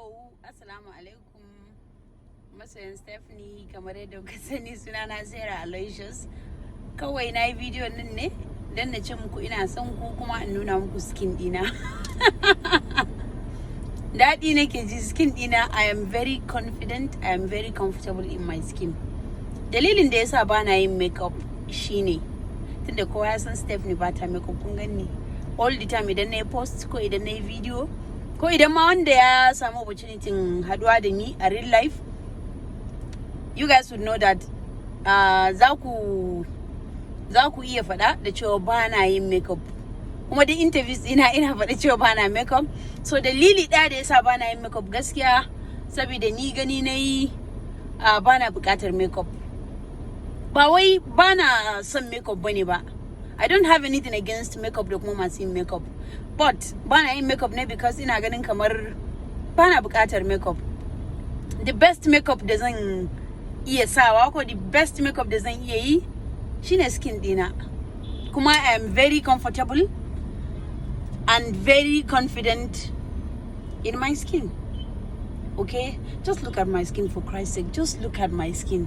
Hello, Assalamu alaikum. Masoyan Stephanie, kamar yadda kuka sani sunana Sarah Aloysius. Kawai na yi bidiyon nan ne don na ce muku ina son ku kuma in nuna muku skin dina. Daɗi nake ji skin dina. I am very confident, I am very comfortable in my skin. Dalilin da yasa ba na yin makeup shine tunda kowa ya san Stephanie ba ta makeup, kun gani all the time idan na yi post ko idan na yi video ko idan ma wanda ya samu opportunity haduwa da ni a real life, you guys would know that za ku iya faɗa da cewa ba na yin makeup, kuma da interviews ina faɗa cewa ba na makeup. So dalili ɗaya da yasa ba na yin makeup gaskiya saboda ni gani na yi ba na buƙatar makeup. Ba wai ba na son makeup bane ba. I don't have anything against makeup da kuma masu yin makeup, but ba na yin makeup ne because ina ganin kamar ba na buƙatar makeup. The best makeup da zan iya sawa ko the best makeup da zan iya yi shine skin dina. Kuma I am very comfortable and very confident in my skin. Okay? Just look at my skin, for Christ's sake. Just look at my skin.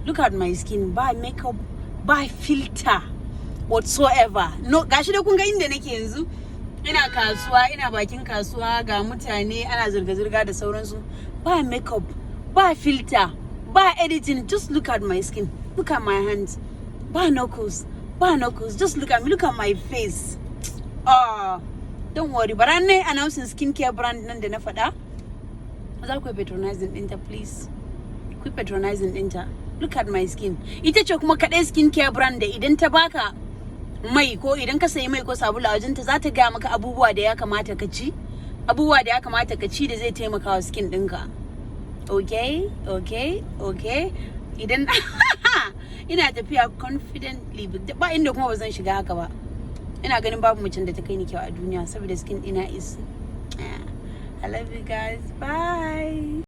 Look at my skin. By makeup, by filter whatsoever. No, gashi da kun ga inda nake yanzu. Ina kasuwa, ina bakin kasuwa ga mutane ana zirga-zirga da sauransu. Ba makeup, ba filter, ba editing. Just look at my skin. Look at my hands. Ba knuckles. Just look at me. Look at my face. Don't worry. But I'm announcing skincare brand nan da na faɗa. Za ku patronizing ɗinta, please. Ku patronizing ɗinta. Look at my skin. Ita ce kuma kaɗai skincare brand da idan ta baka mai ko idan ka sayi mai ko sabulu a wajenta za ta gaya maka abubuwa da ya kamata ka ci. Abubuwa da ya kamata ka ci da zai taimaka wa skin ɗinka. Okay? Idan ina tafiya confidently ba inda kuma ba zan shiga haka ba. Ina ganin babu macen da ta kai ni kyau a duniya saboda skin ɗina is I love you guys. Bye.